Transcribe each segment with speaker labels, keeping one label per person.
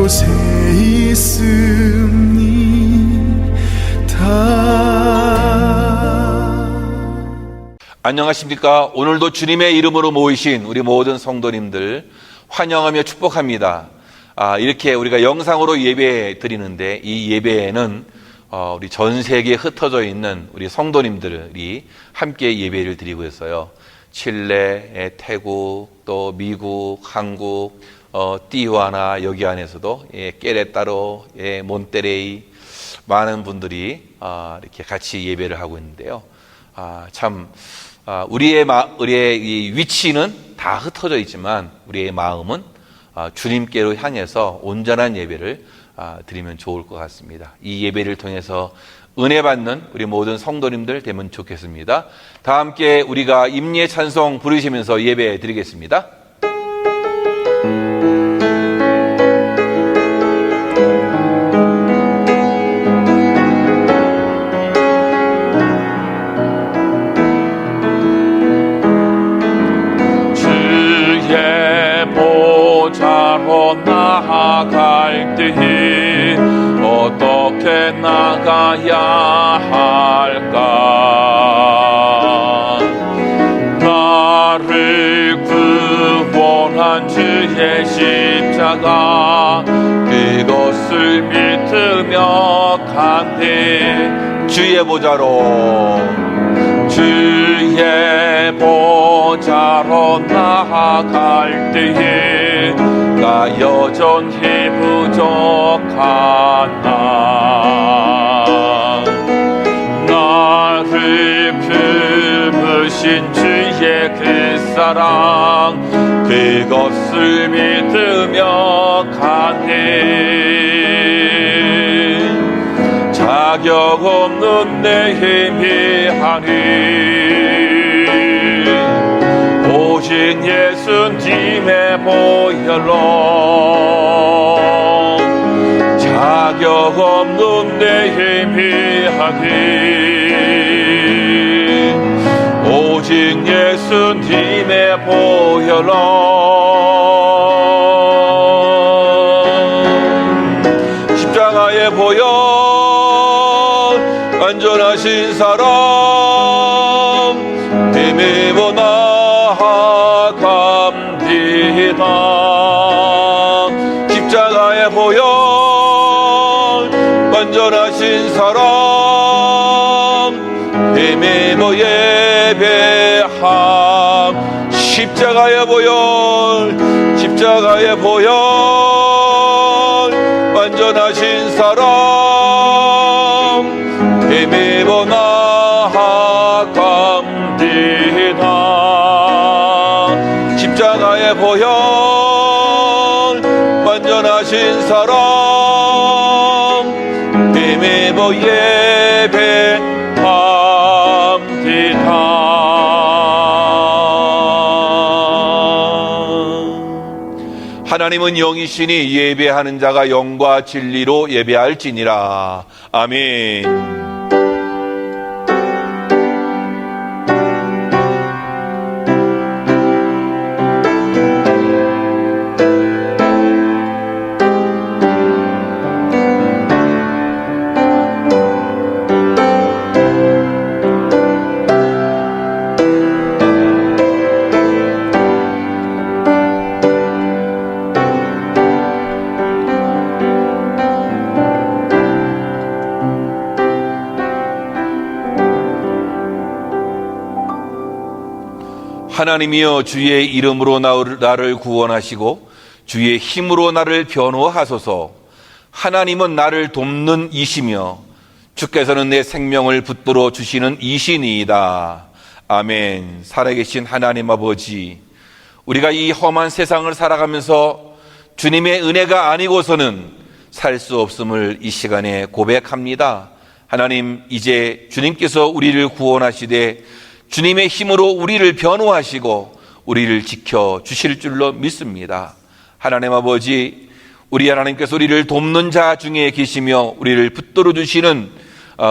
Speaker 1: 곳에 있습니다.
Speaker 2: 안녕하십니까? 오늘도 주님의 이름으로 모이신 우리 모든 성도님들 환영하며 축복합니다. 이렇게 우리가 영상으로 예배 드리는데, 이 예배에는 우리 전 세계에 흩어져 있는 우리 성도님들이 함께 예배를 드리고 있어요. 칠레, 태국, 또 미국, 한국, 띠와나, 여기 안에서도 깨레따로, 몬테레이, 많은 분들이 이렇게 같이 예배를 하고 있는데요. 우리의 이 위치는 다 흩어져 있지만 우리의 마음은 주님께로 향해서 온전한 예배를 드리면 좋을 것 같습니다. 이 예배를 통해서 은혜 받는 우리 모든 성도님들 되면 좋겠습니다. 다 함께 우리가 임예 찬송 부르시면서 예배 드리겠습니다.
Speaker 3: 나아갈 때에 어떻게 나가야 할까? 나를 구원한 주의 십자가, 그것을 믿으며 간대.
Speaker 2: 주의 보좌로
Speaker 3: 나아갈 때에 나 여전히 부족한 나를 품으신 주의 그 사랑, 그것을 믿으며 가네. 자격 없는 내 힘이 아니 오직 예수님의 보혈로, 자격 없는 내 힘이 하니 오직 예수님의 보혈로. 십자가의 보혈 완전하신 사랑 힘입어 나아갑니다. 십자가의 보혈 완전하신 사랑 힘입어 예배함. 십자가의 보혈, 십자가의 보혈 완전하신 사랑 힘입어 나아갑니다. 십자가의 보혈 완전하신 사랑 힘입어 예배합니다.
Speaker 2: 하나님은 영이시니 예배하는 자가 영과 진리로 예배할지니라. 아멘. 하나님이여, 주의 이름으로 나를 구원하시고 주의 힘으로 나를 변호하소서. 하나님은 나를 돕는 이시며 주께서는 내 생명을 붙들어 주시는 이시니이다. 아멘. 살아계신 하나님 아버지, 우리가 이 험한 세상을 살아가면서 주님의 은혜가 아니고서는 살 수 없음을 이 시간에 고백합니다. 하나님, 이제 주님께서 우리를 구원하시되 주님의 힘으로 우리를 변호하시고 우리를 지켜주실 줄로 믿습니다. 하나님 아버지, 우리 하나님께서 우리를 돕는 자 중에 계시며 우리를 붙들어 주시는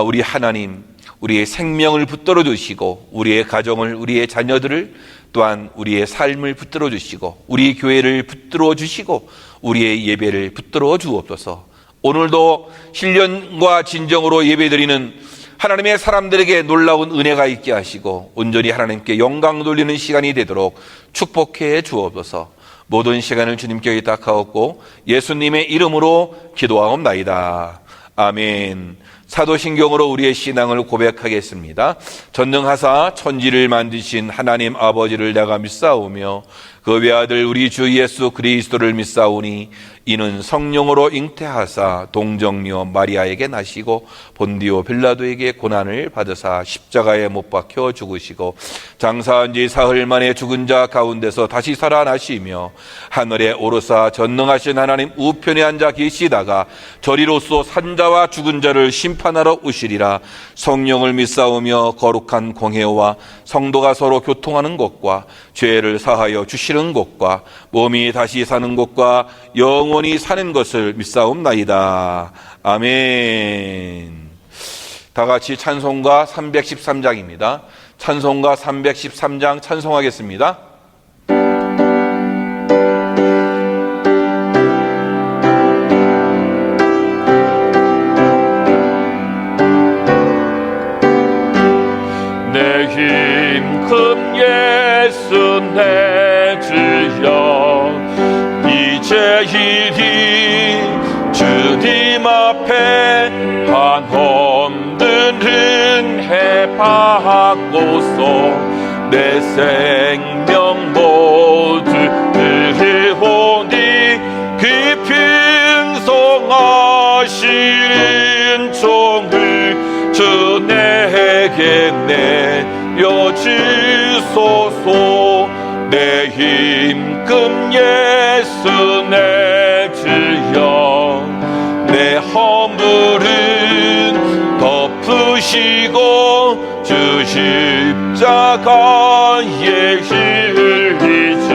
Speaker 2: 우리 하나님, 우리의 생명을 붙들어 주시고 우리의 가정을, 우리의 자녀들을, 또한 우리의 삶을 붙들어 주시고 우리 교회를 붙들어 주시고 우리의 예배를 붙들어 주옵소서. 오늘도 신령과 진정으로 예배드리는 하나님의 사람들에게 놀라운 은혜가 있게 하시고 온전히 하나님께 영광 돌리는 시간이 되도록 축복해 주옵소서. 모든 시간을 주님께 의탁하옵고 예수님의 이름으로 기도하옵나이다. 아멘. 사도신경으로 우리의 신앙을 고백하겠습니다. 전능하사 천지를 만드신 하나님 아버지를 내가 믿사오며 그 외아들 우리 주 예수 그리스도를 믿사오니 이는 성령으로 잉태하사 동정녀 마리아에게 나시고 본디오 빌라도에게 고난을 받으사 십자가에 못 박혀 죽으시고 장사한 지 사흘 만에 죽은 자 가운데서 다시 살아나시며 하늘에 오르사 전능하신 하나님 우편에 앉아 계시다가 저리로서 산자와 죽은 자를 심판하러 오시리라. 성령을 믿사오며 거룩한 공회와 성도가 서로 교통하는 것과 죄를 사하여 주시는 것과 몸이 다시 사는 것과 영원히 사는 것을 믿사옵나이다. 아멘. 다 같이 찬송가 313장입니다. 찬송가 313장 찬송하겠습니다.
Speaker 3: 내 힘 큰 예수 내 주여 이제 이리 주님 앞에 한 험들은 해받고서 내 생명 모두 드리오니 깊은 성하시는 종을 주 내게 내려주소서. 내 힘금 예수 내 주여 내 허물은 덮으시고 주 십자가에 흘리신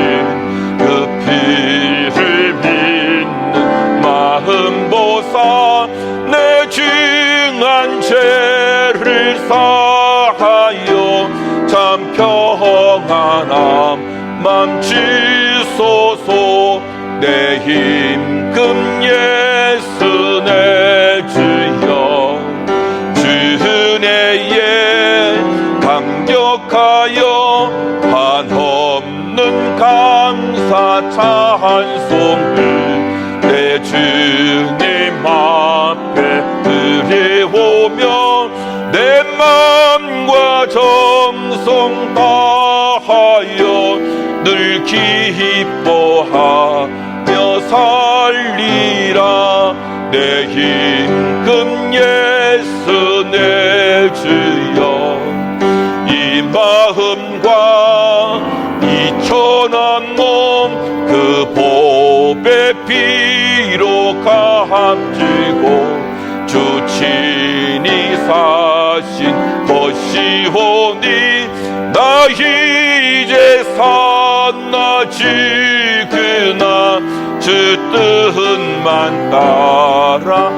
Speaker 3: 그 피를 믿는 마음 보사 내 중한 죄를 사하여 참 평안함 맘 주소서. 내 힘금 예수 내 주여 주 은혜에 감격하여 한없는 감사 찬송을 내 주님 앞에 드려오며 내 맘과 정성 다하여 늘 기뻐하며 살리라. 내 힘금 예수 내 주여 이 마음과 이 천한 몸 그 보배 피로 값지고 주 친히 사신 것이오니 나 이제 산나지 그나 주 뜻만 따라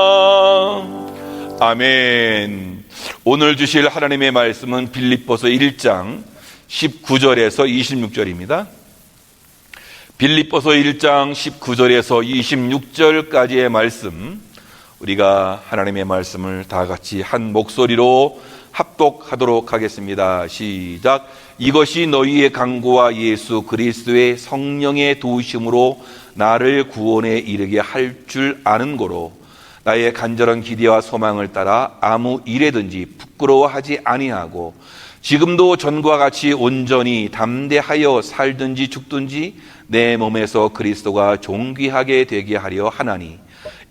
Speaker 3: 살리라.
Speaker 2: 아멘. 오늘 주실 하나님의 말씀은 빌립보서 1장 19절에서 26절입니다. 빌립보서 1장 19절에서 26절까지의 말씀, 우리가 하나님의 말씀을 다 같이 한 목소리로 합독하도록 하겠습니다. 시작. 이것이 너희의 강구와 예수 그리스도의 성령의 도우심으로 나를 구원에 이르게 할 줄 아는 고로 나의 간절한 기대와 소망을 따라 아무 일에든지 부끄러워하지 아니하고 지금도 전과 같이 온전히 담대하여 살든지 죽든지 내 몸에서 그리스도가 존귀하게 되게 하려 하나니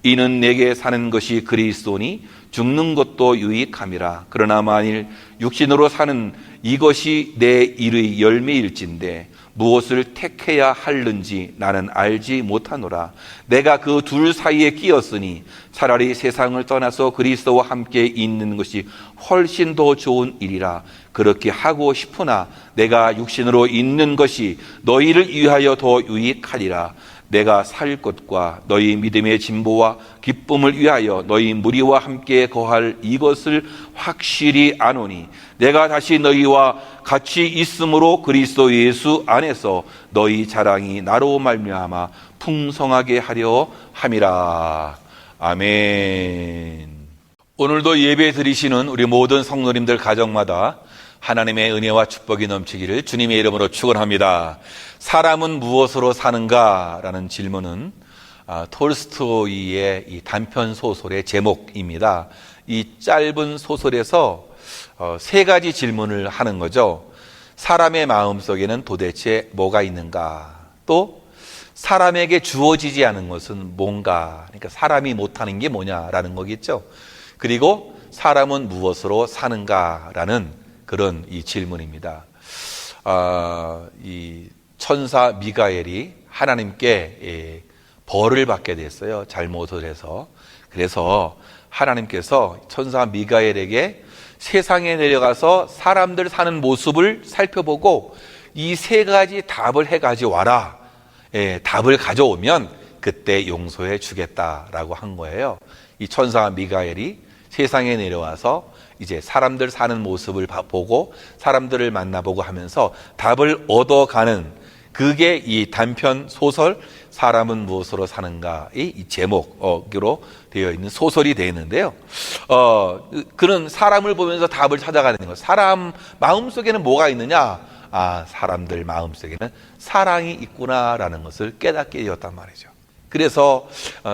Speaker 2: 이는 내게 사는 것이 그리스도니 죽는 것도 유익함이라. 그러나 만일 육신으로 사는 이것이 내 일의 열매일진데 무엇을 택해야 할는지 나는 알지 못하노라. 내가 그 둘 사이에 끼었으니 차라리 세상을 떠나서 그리스도와 함께 있는 것이 훨씬 더 좋은 일이라. 그렇게 하고 싶으나 내가 육신으로 있는 것이 너희를 위하여 더 유익하리라. 내가 살 것과 너희 믿음의 진보와 기쁨을 위하여 너희 무리와 함께 거할 이것을 확실히 아노니 내가 다시 너희와 같이 있으므로 그리스도 예수 안에서 너희 자랑이 나로 말미암아 풍성하게 하려 함이라. 아멘. 오늘도 예배 드리시는 우리 모든 성도님들 가정마다 하나님의 은혜와 축복이 넘치기를 주님의 이름으로 축원합니다. 사람은 무엇으로 사는가? 라는 질문은 톨스토이의 이 단편 소설의 제목입니다. 이 짧은 소설에서 세 가지 질문을 하는 거죠. 사람의 마음속에는 도대체 뭐가 있는가? 또 사람에게 주어지지 않은 것은 뭔가? 그러니까 사람이 못하는 게 뭐냐라는 거겠죠. 그리고 사람은 무엇으로 사는가라는 그런 이 질문입니다. 이 천사 미가엘이 하나님께 벌을 받게 됐어요. 잘못을 해서. 그래서 하나님께서 천사 미가엘에게 세상에 내려가서 사람들 사는 모습을 살펴보고 이 세 가지 답을 해가지고 와라. 답을 가져오면 그때 용서해 주겠다라고 한 거예요. 이 천사 미가엘이 세상에 내려와서 이제 사람들 사는 모습을 보고 사람들을 만나보고 하면서 답을 얻어가는 그게 이 단편 소설 사람은 무엇으로 사는가의 이 제목으로 되어 있는 소설이 되어 있는데요. 그런 사람을 보면서 답을 찾아가는 것. 사람 마음속에는 뭐가 있느냐? 사람들 마음속에는 사랑이 있구나라는 것을 깨닫게 되었단 말이죠. 그래서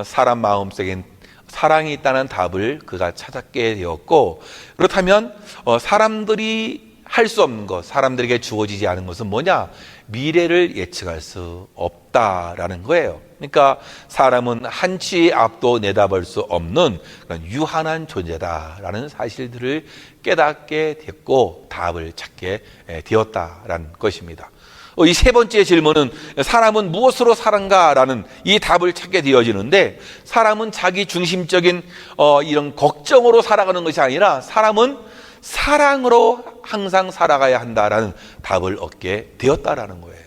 Speaker 2: 사람 마음속엔 사랑이 있다는 답을 그가 찾았게 되었고, 그렇다면 사람들이 할 수 없는 것, 사람들에게 주어지지 않은 것은 뭐냐? 미래를 예측할 수 없다라는 거예요. 그러니까 사람은 한치 앞도 내다볼 수 없는 그런 유한한 존재다라는 사실들을 깨닫게 됐고 답을 찾게 되었다라는 것입니다. 이 세 번째 질문은 사람은 무엇으로 사는가라는 이 답을 찾게 되어지는데, 사람은 자기 중심적인 이런 걱정으로 살아가는 것이 아니라 사람은 사랑으로 항상 살아가야 한다라는 답을 얻게 되었다라는 거예요.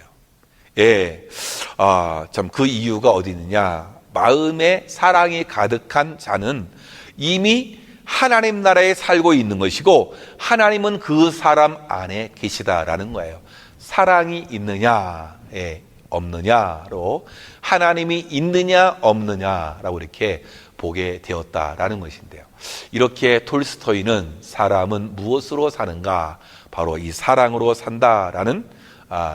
Speaker 2: 참 그 이유가 어디 있느냐? 마음에 사랑이 가득한 자는 이미 하나님 나라에 살고 있는 것이고 하나님은 그 사람 안에 계시다라는 거예요. 사랑이 있느냐, 없느냐로 하나님이 있느냐, 없느냐라고 이렇게 보게 되었다라는 것인데요. 이렇게 톨스토이는 사람은 무엇으로 사는가? 바로 이 사랑으로 산다라는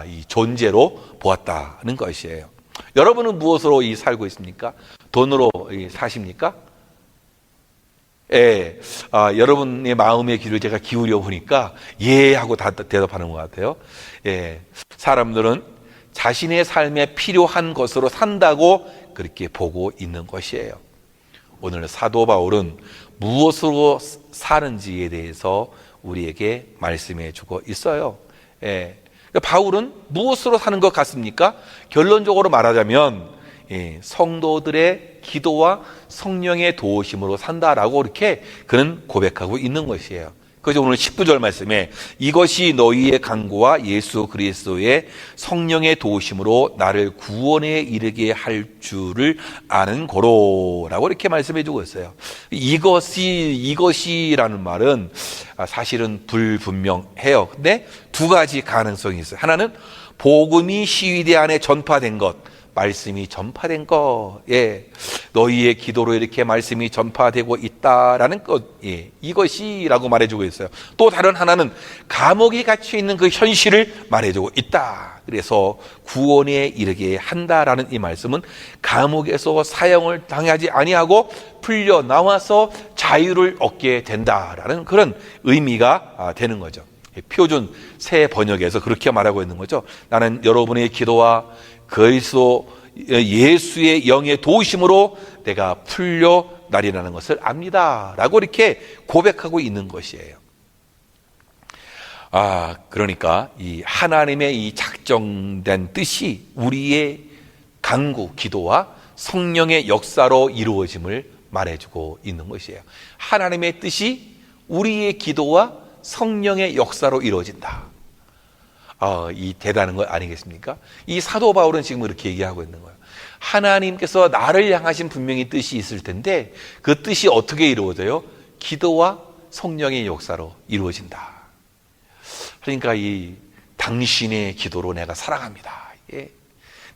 Speaker 2: 이 존재로 보았다는 것이에요. 여러분은 무엇으로 살고 있습니까? 돈으로 사십니까? 여러분의 마음의 귀를 제가 기울여 보니까 하고 대답하는 것 같아요. 사람들은 자신의 삶에 필요한 것으로 산다고 그렇게 보고 있는 것이에요. 오늘 사도 바울은 무엇으로 사는지에 대해서 우리에게 말씀해 주고 있어요. 바울은 무엇으로 사는 것 같습니까? 결론적으로 말하자면 성도들의 기도와 성령의 도우심으로 산다라고 이렇게 그는 고백하고 있는 것이에요. 그래서 오늘 19절 말씀에 이것이 너희의 간구와 예수 그리스도의 성령의 도우심으로 나를 구원에 이르게 할 줄을 아는 고로라고 이렇게 말씀해 주고 있어요. 이것이라는 말은 사실은 불분명해요. 근데 두 가지 가능성이 있어요. 하나는 복음이 시위대 안에 전파된 것, 말씀이 전파된 것, 너희의 기도로 이렇게 말씀이 전파되고 있다라는 것, 이것이라고 말해주고 있어요. 또 다른 하나는 감옥에 갇혀 있는 그 현실을 말해주고 있다. 그래서 구원에 이르게 한다라는 이 말씀은 감옥에서 사형을 당하지 아니하고 풀려 나와서 자유를 얻게 된다라는 그런 의미가 되는 거죠. 표준 새 번역에서 그렇게 말하고 있는 거죠. 나는 여러분의 기도와 그리스도 예수의 영의 도우심으로 내가 풀려나리라는 것을 압니다 라고 이렇게 고백하고 있는 것이에요. 그러니까 이 하나님의 이 작정된 뜻이 우리의 간구, 기도와 성령의 역사로 이루어짐을 말해주고 있는 것이에요. 하나님의 뜻이 우리의 기도와 성령의 역사로 이루어진다. 이 대단한 거 아니겠습니까? 이 사도 바울은 지금 이렇게 얘기하고 있는 거예요. 하나님께서 나를 향하신 분명히 뜻이 있을 텐데 그 뜻이 어떻게 이루어져요? 기도와 성령의 역사로 이루어진다. 그러니까 이 당신의 기도로 내가 살아갑니다. 예.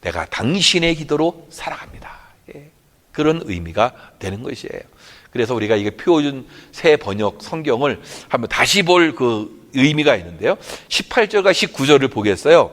Speaker 2: 내가 당신의 기도로 살아갑니다. 예. 그런 의미가 되는 것이에요. 그래서 우리가 이게 표준 새 번역 성경을 한번 다시 볼 그 의미가 있는데요. 18절과 19절을 보겠어요.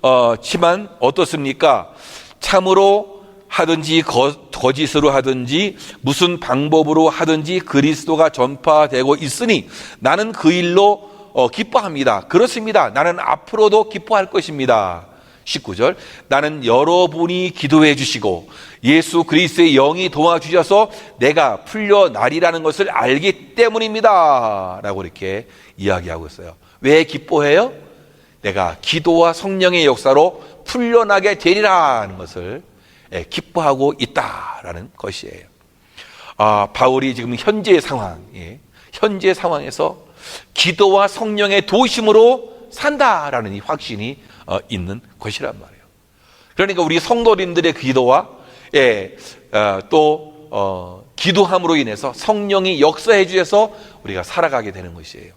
Speaker 2: 그렇지만 어떻습니까? 참으로 하든지 거짓으로 하든지 무슨 방법으로 하든지 그리스도가 전파되고 있으니 나는 그 일로 기뻐합니다. 그렇습니다. 나는 앞으로도 기뻐할 것입니다. 19절, 나는 여러분이 기도해 주시고 예수 그리스도의 영이 도와주셔서 내가 풀려나리라는 것을 알기 때문입니다 라고 이렇게 이야기하고 있어요. 왜 기뻐해요? 내가 기도와 성령의 역사로 풀려나게 되리라는 것을 기뻐하고 있다라는 것이에요. 바울이 지금 현재 상황에서 기도와 성령의 도심으로 산다라는 이 확신이 있는 것이란 말이에요. 그러니까 우리 성도님들의 기도와 또 기도함으로 인해서 성령이 역사해 주셔서 우리가 살아가게 되는 것이에요.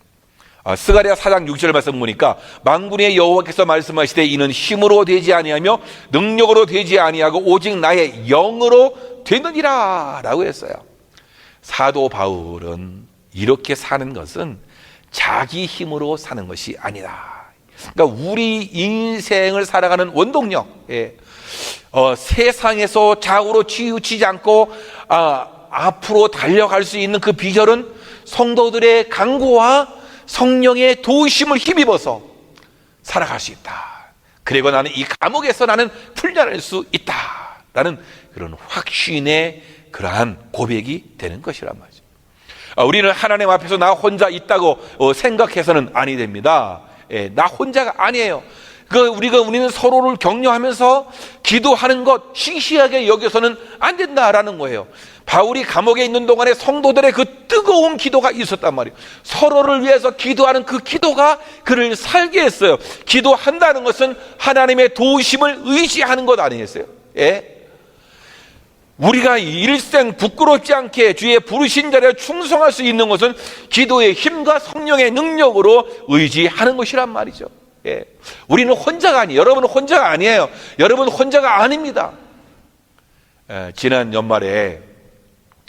Speaker 2: 스가랴 4장 6절 말씀 보니까 만군의 여호와께서 말씀하시되 이는 힘으로 되지 아니하며 능력으로 되지 아니하고 오직 나의 영으로 되느니라 라고 했어요. 사도 바울은 이렇게 사는 것은 자기 힘으로 사는 것이 아니다. 그러니까 우리 인생을 살아가는 원동력, 세상에서 좌우로 치우치지 않고 앞으로 달려갈 수 있는 그 비결은 성도들의 간구와 성령의 도우심을 힘입어서 살아갈 수 있다. 그리고 나는 이 감옥에서 나는 풀려날 수 있다라는 그런 확신의 그러한 고백이 되는 것이란 말이죠. 우리는 하나님 앞에서 나 혼자 있다고 생각해서는 아니 됩니다. 나 혼자가 아니에요. 우리는 서로를 격려하면서 기도하는 것 시시하게 여겨서는 안 된다라는 거예요. 바울이 감옥에 있는 동안에 성도들의 그 뜨거운 기도가 있었단 말이에요. 서로를 위해서 기도하는 그 기도가 그를 살게 했어요. 기도한다는 것은 하나님의 도우심을 의지하는 것 아니겠어요? 우리가 일생 부끄럽지 않게 주의 부르신 자리에 충성할 수 있는 것은 기도의 힘과 성령의 능력으로 의지하는 것이란 말이죠. 우리는 혼자가 아니에요. 여러분은 혼자가 아니에요. 여러분은 혼자가 아닙니다. 지난 연말에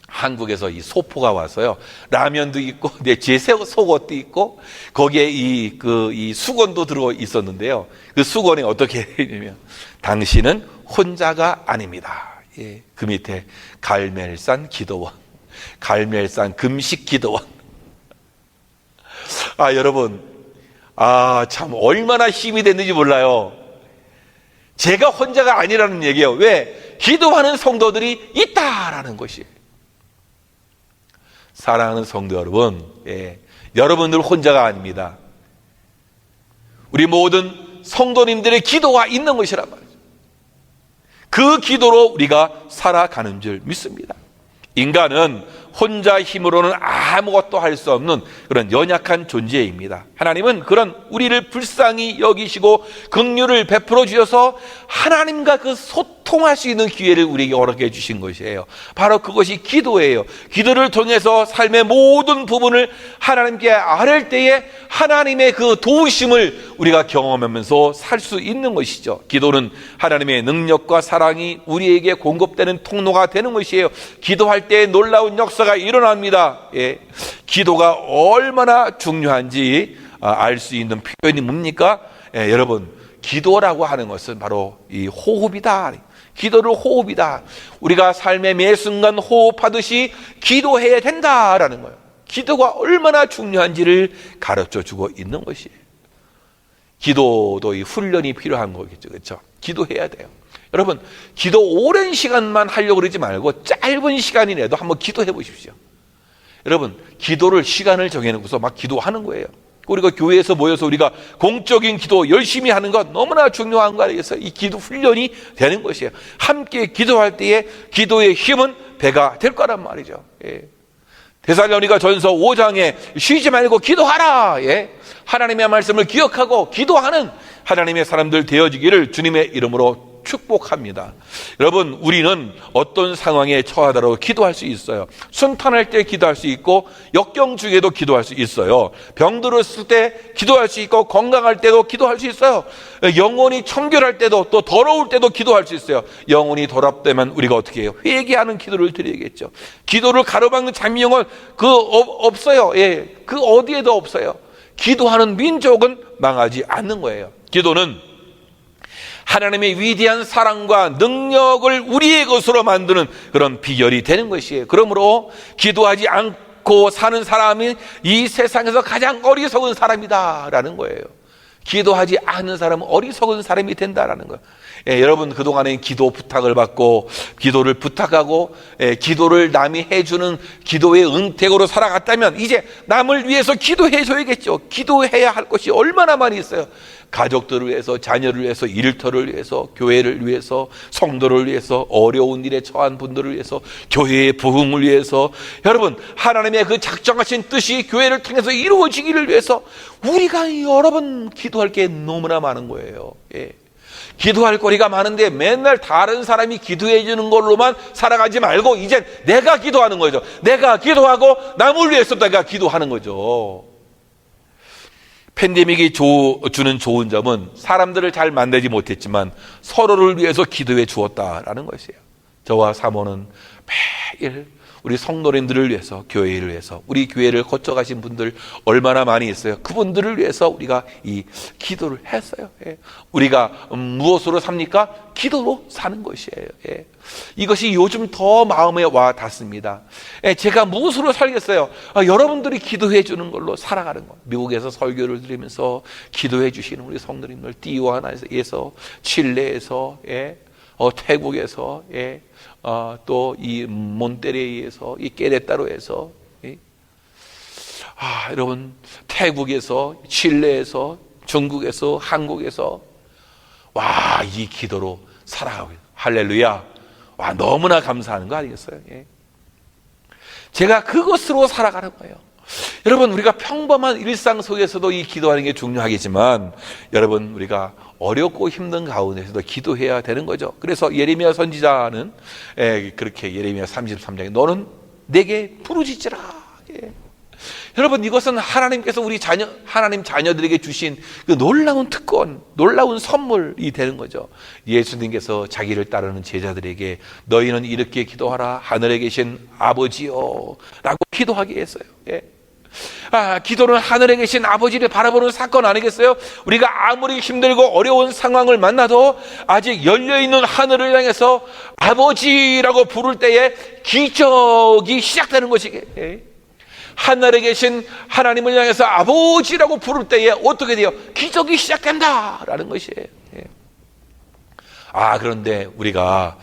Speaker 2: 한국에서 이 소포가 와서요. 라면도 있고, 제 속옷도 있고, 거기에 이 수건도 들어 있었는데요. 그 수건에 어떻게 되냐면, 당신은 혼자가 아닙니다. 그 밑에 갈멜산 기도원, 갈멜산 금식 기도원. 여러분, 참 얼마나 힘이 됐는지 몰라요. 제가 혼자가 아니라는 얘기예요. 왜? 기도하는 성도들이 있다라는 것이에요. 사랑하는 성도 여러분, 여러분들 혼자가 아닙니다. 우리 모든 성도님들의 기도가 있는 것이란 말이죠. 그 기도로 우리가 살아가는 줄 믿습니다. 인간은 혼자 힘으로는 아무것도 할 수 없는 그런 연약한 존재입니다. 하나님은 그런 우리를 불쌍히 여기시고 긍휼을 베풀어 주셔서 하나님과 그 소통할 수 있는 기회를 우리에게 허락해 주신 것이에요. 바로 그것이 기도예요. 기도를 통해서 삶의 모든 부분을 하나님께 아뢰을 때에 하나님의 그 도우심을 우리가 경험하면서 살 수 있는 것이죠. 기도는 하나님의 능력과 사랑이 우리에게 공급되는 통로가 되는 것이에요. 기도할 때 놀라운 역사가 일어납니다. 기도가 얼마나 중요한지 알 수 있는 표현이 뭡니까? 여러분, 기도라고 하는 것은 바로 이 호흡이다. 기도를 호흡이다. 우리가 삶의 매 순간 호흡하듯이 기도해야 된다라는 거예요. 기도가 얼마나 중요한지를 가르쳐 주고 있는 것이에요. 기도도 이 훈련이 필요한 거겠죠. 그렇죠? 기도해야 돼요. 여러분, 기도 오랜 시간만 하려고 그러지 말고 짧은 시간이라도 한번 기도해 보십시오. 여러분, 기도를 시간을 정해놓고서 막 기도하는 거예요. 우리가 교회에서 모여서 우리가 공적인 기도 열심히 하는 것 너무나 중요한 거 아니겠어요? 이 기도 훈련이 되는 것이에요. 함께 기도할 때에 기도의 힘은 배가 될 거란 말이죠. 데살로니가 전서 5장에 쉬지 말고 기도하라. 하나님의 말씀을 기억하고 기도하는 하나님의 사람들 되어지기를 주님의 이름으로 축복합니다. 여러분, 우리는 어떤 상황에 처하더라도 기도할 수 있어요. 순탄할 때 기도할 수 있고 역경 중에도 기도할 수 있어요. 병들었을 때 기도할 수 있고 건강할 때도 기도할 수 있어요. 영혼이 청결할 때도, 또 더러울 때도 기도할 수 있어요. 영혼이 더럽다면 우리가 어떻게 해요? 회개하는 기도를 드려야겠죠. 기도를 가로막는 잔명은 없어요. 예, 그 어디에도 없어요. 기도하는 민족은 망하지 않는 거예요. 기도는 하나님의 위대한 사랑과 능력을 우리의 것으로 만드는 그런 비결이 되는 것이에요. 그러므로 기도하지 않고 사는 사람이 이 세상에서 가장 어리석은 사람이다라는 거예요. 기도하지 않는 사람은 어리석은 사람이 된다라는 거예요. 예, 여러분 그동안에 기도 부탁을 받고 기도를 부탁하고 기도를 남이 해주는 기도의 은택으로 살아갔다면 이제 남을 위해서 기도해 줘야겠죠. 기도해야 할 것이 얼마나 많이 있어요. 가족들을 위해서, 자녀를 위해서, 일터를 위해서, 교회를 위해서, 성도를 위해서, 어려운 일에 처한 분들을 위해서, 교회의 부흥을 위해서, 여러분 하나님의 그 작정하신 뜻이 교회를 통해서 이루어지기를 위해서 우리가 여러 번 기도할 게 너무나 많은 거예요. 예. 기도할 거리가 많은데 맨날 다른 사람이 기도해 주는 걸로만 살아가지 말고 이제 내가 기도하는 거죠. 내가 기도하고 남을 위해서 내가 기도하는 거죠. 팬데믹이 주는 좋은 점은 사람들을 잘 만나지 못했지만 서로를 위해서 기도해 주었다라는 것이에요. 저와 사모는 매일 우리 성도님들을 위해서, 교회를 위해서, 우리 교회를 거쳐가신 분들 얼마나 많이 있어요. 그분들을 위해서 우리가 이 기도를 했어요. 예. 우리가 무엇으로 삽니까? 기도로 사는 것이에요. 예. 이것이 요즘 더 마음에 와 닿습니다. 예. 제가 무엇으로 살겠어요? 여러분들이 기도해 주는 걸로 살아가는 거. 미국에서 설교를 들으면서 기도해 주시는 우리 성도님들, 티juana에서, 칠레에서, 예. 태국에서, 예. 또 이 몬테레이에서, 이 깨레따로에서, 여러분 태국에서, 칠레에서, 중국에서, 한국에서 와, 이 기도로 살아가고 있어요. 할렐루야. 와, 너무나 감사하는 거 아니겠어요? 예. 제가 그것으로 살아가는 거예요. 여러분 우리가 평범한 일상 속에서도 이 기도하는 게 중요하겠지만 여러분 우리가 어렵고 힘든 가운데서도 기도해야 되는 거죠. 그래서 예레미야 선지자는 그렇게 예레미야 33장에 너는 내게 부르짖으라. 예. 여러분 이것은 하나님께서 우리 하나님 자녀들에게 주신 그 놀라운 특권, 놀라운 선물이 되는 거죠. 예수님께서 자기를 따르는 제자들에게 너희는 이렇게 기도하라. 하늘에 계신 아버지요 라고 기도하게 했어요. 예. 기도는 하늘에 계신 아버지를 바라보는 사건 아니겠어요? 우리가 아무리 힘들고 어려운 상황을 만나도 아직 열려있는 하늘을 향해서 아버지라고 부를 때에 기적이 시작되는 것이게. 하늘에 계신 하나님을 향해서 아버지라고 부를 때에 어떻게 돼요? 기적이 시작된다라는 것이에요. 그런데 우리가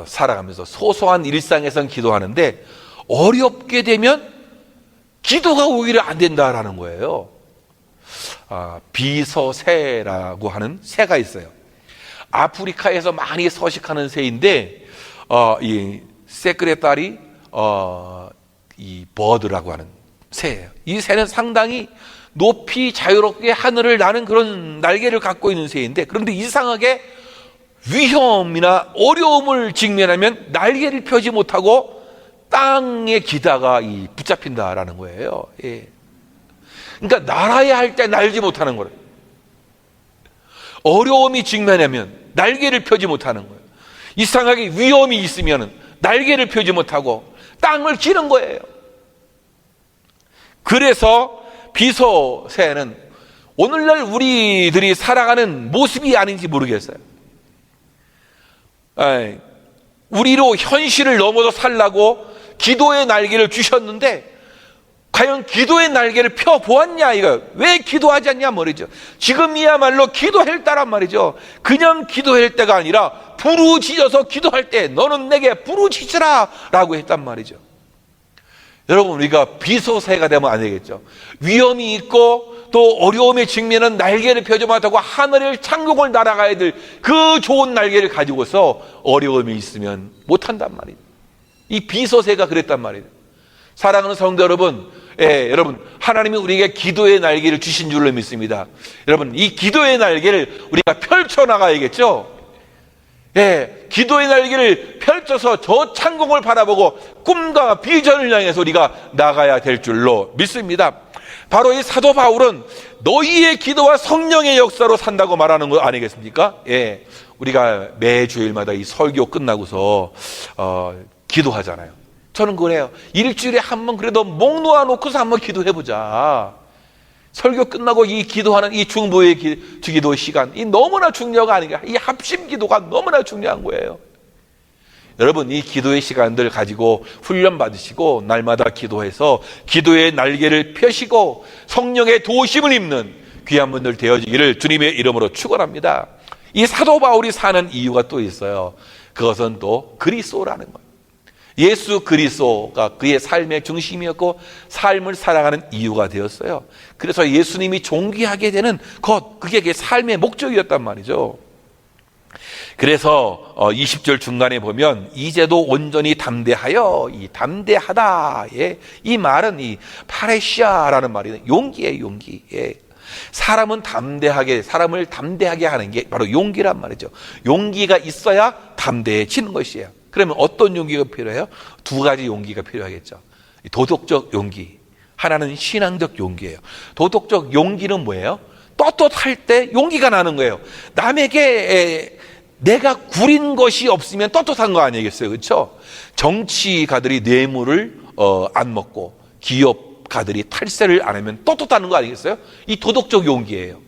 Speaker 2: 살아가면서 소소한 일상에선 기도하는데 어렵게 되면 기도가 오히려 안 된다라는 거예요. 비서새라고 하는 새가 있어요. 아프리카에서 많이 서식하는 새인데 이 세크레타리 이 버드라고 하는 새예요. 이 새는 상당히 높이 자유롭게 하늘을 나는 그런 날개를 갖고 있는 새인데 그런데 이상하게 위험이나 어려움을 직면하면 날개를 펴지 못하고 땅에 기다가 붙잡힌다라는 거예요. 예. 그러니까 날아야 할 때 날지 못하는 거예요. 어려움이 직면하면 날개를 펴지 못하는 거예요. 이상하게 위험이 있으면 날개를 펴지 못하고 땅을 기는 거예요. 그래서 비서새는 오늘날 우리들이 살아가는 모습이 아닌지 모르겠어요. 우리로 현실을 넘어서 살라고 기도의 날개를 주셨는데 과연 기도의 날개를 펴보았냐 이거. 왜 기도하지 않냐 말이죠. 지금이야말로 기도할 때란 말이죠. 그냥 기도할 때가 아니라 부르짖어서 기도할 때 너는 내게 부르짖으라 라고 했단 말이죠. 여러분 우리가 비소새가 되면 안 되겠죠. 위험이 있고 또 어려움에 직면한 날개를 펴지 못하고 하늘을 창공을 날아가야 될 그 좋은 날개를 가지고서 어려움이 있으면 못한단 말이에요. 이 비소새가 그랬단 말이에요. 사랑하는 성도 여러분, 여러분 하나님이 우리에게 기도의 날개를 주신 줄로 믿습니다. 여러분 이 기도의 날개를 우리가 펼쳐나가야겠죠. 예, 기도의 날개를 펼쳐서 저 창공을 바라보고 꿈과 비전을 향해서 우리가 나가야 될 줄로 믿습니다. 바로 이 사도 바울은 너희의 기도와 성령의 역사로 산다고 말하는 거 아니겠습니까? 예, 우리가 매주일마다 이 설교 끝나고서 기도하잖아요. 저는 그래요. 일주일에 한 번 그래도 목 놓아놓고서 한번 기도해보자. 설교 끝나고 이 기도하는 이 중보의 기도 시간, 이 너무나 중요한 아닌가? 이 합심 기도가 너무나 중요한 거예요. 여러분, 이 기도의 시간들 가지고 훈련 받으시고 날마다 기도해서 기도의 날개를 펴시고 성령의 도심을 입는 귀한 분들 되어지기를 주님의 이름으로 축원합니다. 이 사도 바울이 사는 이유가 또 있어요. 그것은 또 그리스도라는 거예요. 예수 그리스도가 그의 삶의 중심이었고 삶을 살아가는 이유가 되었어요. 그래서 예수님이 존귀하게 되는 그게 그의 삶의 목적이었단 말이죠. 그래서 20절 중간에 보면 이제도 온전히 담대하여, 이 담대하다, 이 말은 이 파레시아라는 말이에요. 용기예요, 용기. 사람을 담대하게 하는 게 바로 용기란 말이죠. 용기가 있어야 담대해지는 것이에요. 그러면 어떤 용기가 필요해요? 두 가지 용기가 필요하겠죠. 도덕적 용기, 하나는 신앙적 용기예요. 도덕적 용기는 뭐예요? 떳떳할 때 용기가 나는 거예요. 남에게 내가 구린 것이 없으면 떳떳한 거 아니겠어요? 그렇죠? 정치가들이 뇌물을 안 먹고 기업가들이 탈세를 안 하면 떳떳하는 거 아니겠어요? 이 도덕적 용기예요.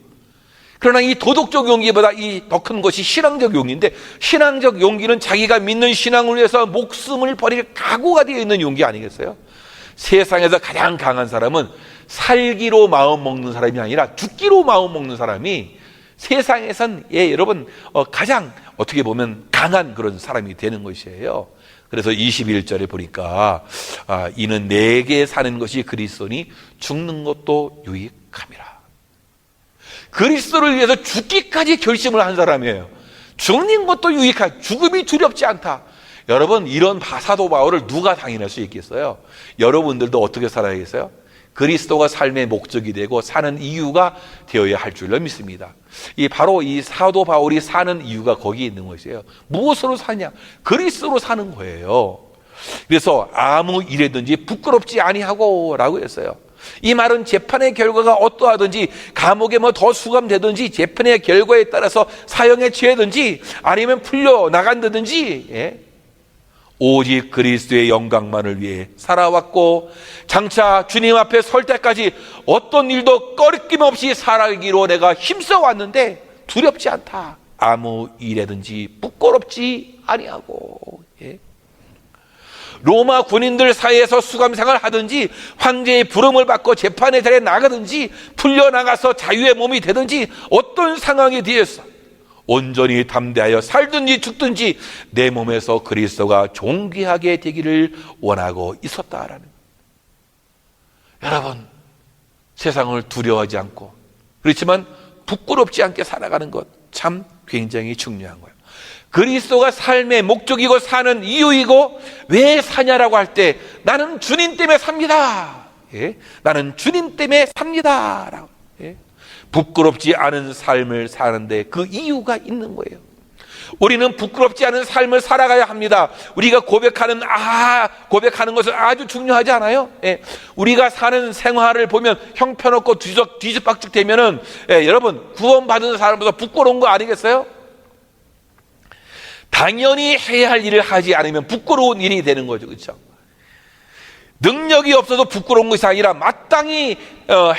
Speaker 2: 그러나 이 도덕적 용기보다 이 더 큰 것이 신앙적 용기인데, 신앙적 용기는 자기가 믿는 신앙을 위해서 목숨을 버릴 각오가 되어 있는 용기 아니겠어요? 세상에서 가장 강한 사람은 살기로 마음 먹는 사람이 아니라 죽기로 마음 먹는 사람이 세상에선 여러분 가장 어떻게 보면 강한 그런 사람이 되는 것이에요. 그래서 21절에 보니까 이는 내게 사는 것이 그리스도니 죽는 것도 유익함이라. 그리스도를 위해서 죽기까지 결심을 한 사람이에요. 죽는 것도 유익한, 죽음이 두렵지 않다. 여러분, 이런 사도 바울을 누가 당연할 수 있겠어요? 여러분들도 어떻게 살아야겠어요? 그리스도가 삶의 목적이 되고 사는 이유가 되어야 할 줄로 믿습니다. 바로 이 사도 바울이 사는 이유가 거기에 있는 것이에요. 무엇으로 사냐? 그리스도로 사는 거예요. 그래서 아무 일에든지 부끄럽지 아니하고 라고 했어요. 이 말은 재판의 결과가 어떠하든지, 감옥에 더 수감되든지, 재판의 결과에 따라서 사형에 처해든지 아니면 풀려 나간다든지 오직 그리스도의 영광만을 위해 살아왔고 장차 주님 앞에 설 때까지 어떤 일도 꺼리낌없이 살아가기로 내가 힘써왔는데 두렵지 않다. 아무 일에든지 부끄럽지 아니하고. 로마 군인들 사이에서 수감생활을 하든지, 황제의 부름을 받고 재판의 자리에 나가든지, 풀려나가서 자유의 몸이 되든지, 어떤 상황에 대해서 온전히 담대하여 살든지 죽든지 내 몸에서 그리스도가 존귀하게 되기를 원하고 있었다라는. 여러분, 세상을 두려워하지 않고 그렇지만 부끄럽지 않게 살아가는 것 참 굉장히 중요한 거예요. 그리스도가 삶의 목적이고 사는 이유이고, 왜 사냐라고 할 때 나는 주님 때문에 삽니다. 나는 주님 때문에 삽니다. 부끄럽지 않은 삶을 사는데 그 이유가 있는 거예요. 우리는 부끄럽지 않은 삶을 살아가야 합니다. 우리가 고백하는 것은 아주 중요하지 않아요? 우리가 사는 생활을 보면 형편없고 뒤죽박죽 되면은 여러분, 구원받은 사람보다 부끄러운 거 아니겠어요? 당연히 해야 할 일을 하지 않으면 부끄러운 일이 되는 거죠. 그렇죠? 능력이 없어서 부끄러운 것이 아니라 마땅히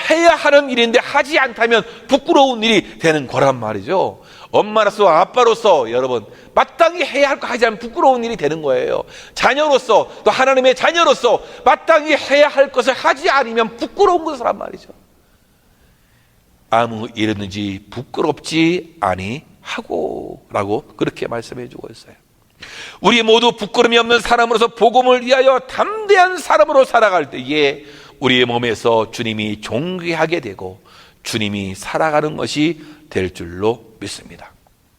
Speaker 2: 해야 하는 일인데 하지 않다면 부끄러운 일이 되는 거란 말이죠. 엄마로서 아빠로서 여러분, 마땅히 해야 할 거 하지 않으면 부끄러운 일이 되는 거예요. 자녀로서, 또 하나님의 자녀로서 마땅히 해야 할 것을 하지 않으면 부끄러운 것이란 말이죠. 아무 일이든지 부끄럽지 아니하고 라고 그렇게 말씀해 주고 있어요. 우리 모두 부끄러움이 없는 사람으로서 복음을 위하여 담대한 사람으로 살아갈 때에 우리의 몸에서 주님이 존귀하게 되고 주님이 살아가는 것이 될 줄로 믿습니다.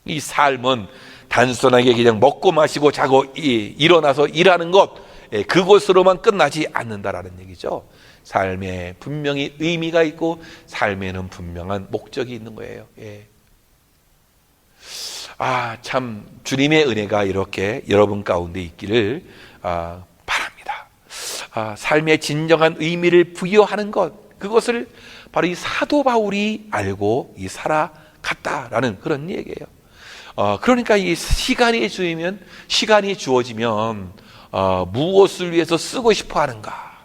Speaker 2: 이 삶은 단순하게 그냥 먹고 마시고 자고 일어나서 일하는 것, 그것으로만 끝나지 않는다라는 얘기죠. 삶에 분명히 의미가 있고 삶에는 분명한 목적이 있는 거예요. 참 주님의 은혜가 이렇게 여러분 가운데 있기를 바랍니다. 삶의 진정한 의미를 부여하는 것, 그것을 바로 이 사도 바울이 알고 살아갔다라는 그런 얘기예요. 그러니까 이 시간이 주어지면 무엇을 위해서 쓰고 싶어 하는가,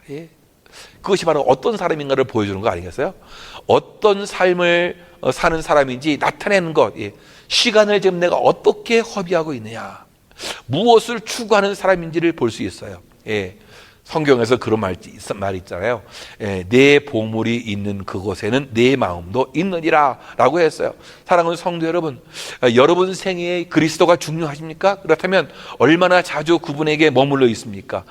Speaker 2: 그것이 바로 어떤 사람인가를 보여주는 거 아니겠어요? 어떤 삶을 사는 사람인지 나타내는 것, 시간을 지금 내가 어떻게 허비하고 있느냐, 무엇을 추구하는 사람인지를 볼 수 있어요. 성경에서 그런 말이 있잖아요. 내 보물이 있는 그곳에는 내 마음도 있느니라 라고 했어요. 사랑하는 성도 여러분, 여러분 생애에 그리스도가 중요하십니까? 그렇다면 얼마나 자주 그분에게 머물러 있습니까?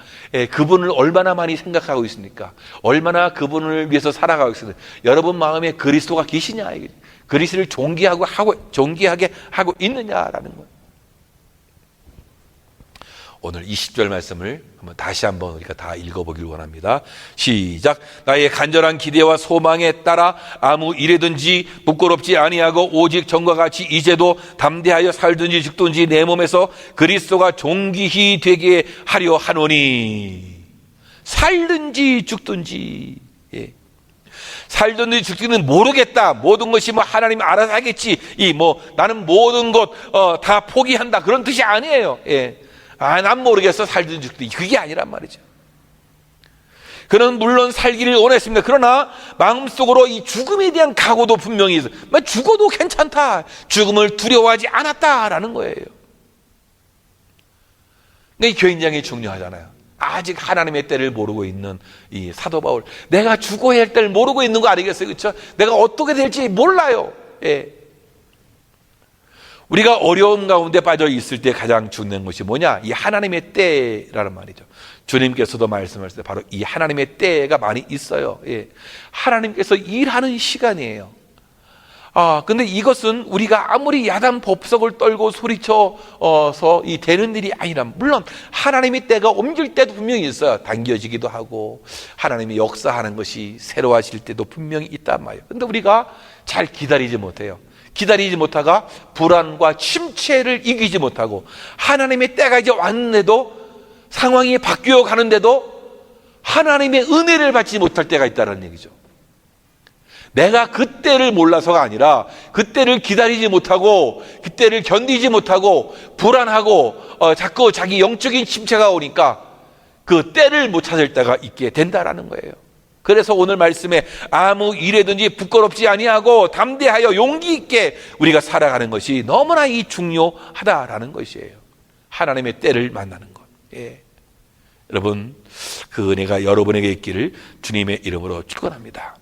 Speaker 2: 그분을 얼마나 많이 생각하고 있습니까? 얼마나 그분을 위해서 살아가고 있습니까? 여러분 마음에 그리스도가 계시냐, 그리스도를 존귀하게 하고 있느냐라는 거예요. 오늘 20절 말씀을 다시 한번 우리가 다 읽어보길 원합니다. 시작. 나의 간절한 기대와 소망에 따라 아무 일에든지 부끄럽지 아니하고 오직 전과 같이 이제도 담대하여 살든지 죽든지 내 몸에서 그리스도가 존귀히 되게 하려 하노니. 살든지 죽든지, 살든지 죽든지 모르겠다, 모든 것이 하나님이 알아서 하겠지, 나는 모든 것 다 포기한다, 그런 뜻이 아니에요. 난 모르겠어, 살든지 죽든지, 그게 아니란 말이죠. 그는 물론 살기를 원했습니다. 그러나 마음속으로 이 죽음에 대한 각오도 분명히 있어요. 죽어도 괜찮다, 죽음을 두려워하지 않았다라는 거예요. 이게 굉장히 중요하잖아요. 아직 하나님의 때를 모르고 있는 이 사도 바울, 내가 죽어야 할 때를 모르고 있는 거 아니겠어요? 그렇죠? 내가 어떻게 될지 몰라요. 우리가 어려운 가운데 빠져 있을 때 가장 중요한 것이 뭐냐? 이 하나님의 때라는 말이죠. 주님께서도 말씀하실 때 바로 이 하나님의 때가 많이 있어요. 하나님께서 일하는 시간이에요. 근데 이것은 우리가 아무리 야단 법석을 떨고 소리쳐서 되는 일이 아니라, 물론 하나님의 때가 옮길 때도 분명히 있어요. 당겨지기도 하고 하나님이 역사하는 것이 새로워질 때도 분명히 있단 말이에요. 근데 우리가 잘 기다리지 못해요. 기다리지 못하가 불안과 침체를 이기지 못하고, 하나님의 때가 이제 왔는데도 상황이 바뀌어 가는데도 하나님의 은혜를 받지 못할 때가 있다는 얘기죠. 내가 그때를 몰라서가 아니라 그때를 기다리지 못하고 그때를 견디지 못하고 불안하고 자꾸 자기 영적인 침체가 오니까 그 때를 못 찾을 때가 있게 된다라는 거예요. 그래서 오늘 말씀에 아무 일에든지 부끄럽지 아니하고 담대하여 용기 있게 우리가 살아가는 것이 너무나 중요하다라는 것이에요. 하나님의 때를 만나는 것. 여러분, 그 은혜가 여러분에게 있기를 주님의 이름으로 축원합니다.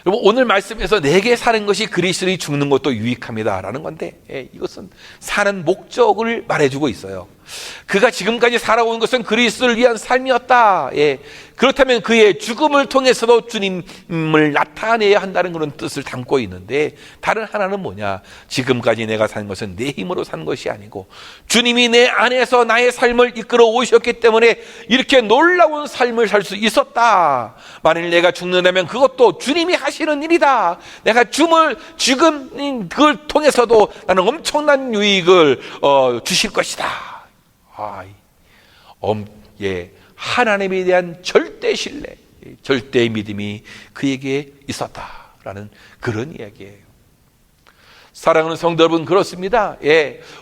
Speaker 2: 여러분, 오늘 말씀에서 내게 사는 것이 그리스도인이 죽는 것도 유익합니다라는 건데, 이것은 사는 목적을 말해주고 있어요. 그가 지금까지 살아온 것은 그리스도를 위한 삶이었다. 그렇다면 그의 죽음을 통해서도 주님을 나타내야 한다는 그런 뜻을 담고 있는데, 다른 하나는 뭐냐? 지금까지 내가 산 것은 내 힘으로 산 것이 아니고 주님이 내 안에서 나의 삶을 이끌어 오셨기 때문에 이렇게 놀라운 삶을 살 수 있었다. 만일 내가 죽는다면 그것도 주님이 하시는 일이다. 내가 지금 그걸 통해서도 나는 엄청난 유익을 주실 것이다. 하나님에 대한 절대 신뢰, 절대의 믿음이 그에게 있었다라는 그런 이야기예요. 사랑하는 성도 여러분, 그렇습니다.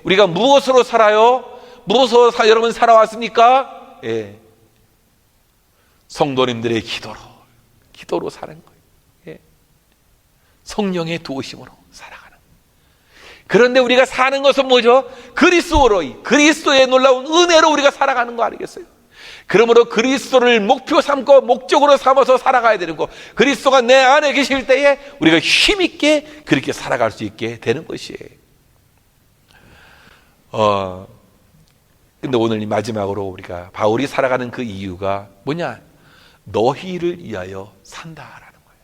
Speaker 2: 우리가 무엇으로 살아요? 무엇으로 여러분 살아왔습니까? 성도님들의 기도로 사는 거예요. 성령의 도우심으로 살아가는. 그런데 우리가 사는 것은 뭐죠? 그리스도의 놀라운 은혜로 우리가 살아가는 거 아니겠어요? 그러므로 그리스도를 목표 삼고 목적으로 삼아서 살아가야 되는 거, 그리스도가 내 안에 계실 때에 우리가 힘있게 그렇게 살아갈 수 있게 되는 것이에요. 근데 오늘 마지막으로 우리가 바울이 살아가는 그 이유가 뭐냐? 너희를 위하여 산다라는 거예요.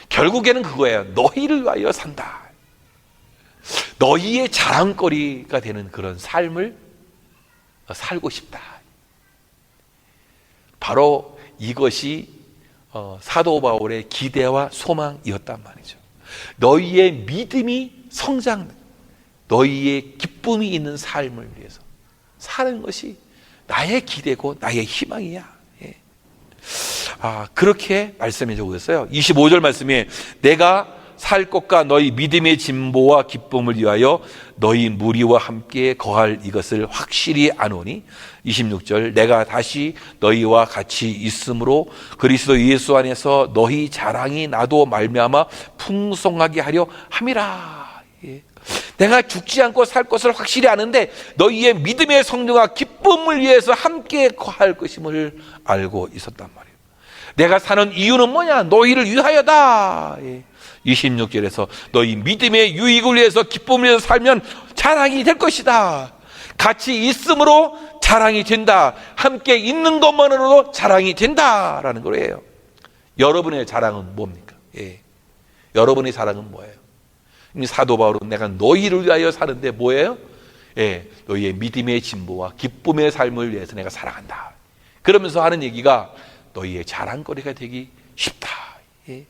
Speaker 2: 결국에는 그거예요. 너희를 위하여 산다. 너희의 자랑거리가 되는 그런 삶을 살고 싶다. 바로 이것이 사도 바울의 기대와 소망이었단 말이죠. 너희의 믿음이 성장, 너희의 기쁨이 있는 삶을 위해서 사는 것이 나의 기대고 나의 희망이야. 예. 그렇게 말씀해 주고 있어요. 25절 말씀에 내가 살 것과 너희 믿음의 진보와 기쁨을 위하여 너희 무리와 함께 거할 이것을 확실히 아노니 26절 내가 다시 너희와 같이 있으므로 그리스도 예수 안에서 너희 자랑이 나도 말미암아 풍성하게 하려 함이라. 예. 내가 죽지 않고 살 것을 확실히 아는데 너희의 믿음의 성령과 기쁨을 위해서 함께 거할 것임을 알고 있었단 말이에요. 내가 사는 이유는 뭐냐? 너희를 위하여다. 예. 26절에서 너희 믿음의 유익을 위해서 기쁨을 위해서 살면 자랑이 될 것이다. 같이 있음으로 자랑이 된다. 함께 있는 것만으로도 자랑이 된다라는 거예요. 여러분의 자랑은 뭡니까? 예. 여러분의 자랑은 뭐예요? 사도 바울은 내가 너희를 위하여 사는데 뭐예요? 예, 너희의 믿음의 진보와 기쁨의 삶을 위해서 내가 살아간다. 그러면서 하는 얘기가 너희의 자랑거리가 되기 쉽다. 예.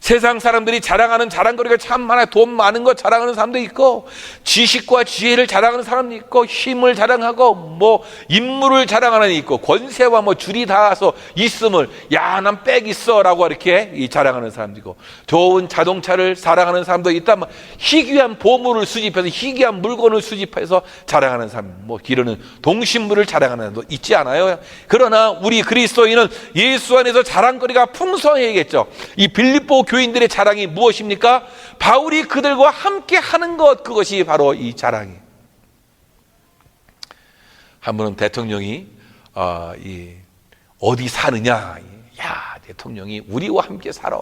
Speaker 2: 세상 사람들이 자랑하는 자랑거리가 참 많아요. 돈 많은 거 자랑하는 사람도 있고, 지식과 지혜를 자랑하는 사람도 있고, 힘을 자랑하고, 뭐 인물을 자랑하는 게 있고, 권세와 뭐 줄이 닿아서 있음을 야, 난 빽 있어라고 이렇게 자랑하는 사람도 있고, 좋은 자동차를 자랑하는 사람도 있다. 희귀한 보물을 수집해서 희귀한 물건을 수집해서 자랑하는 사람, 뭐 기르는 동식물을 자랑하는 사람도 있지 않아요? 그러나 우리 그리스도인은 예수 안에서 자랑거리가 풍성해야겠죠. 이 빌립보 교인들의 자랑이 무엇입니까? 바울이 그들과 함께 하는 것, 그것이 바로 이 자랑이에요. 한 번은 대통령이 어디 사느냐, 야, 대통령이 우리와 함께 살아.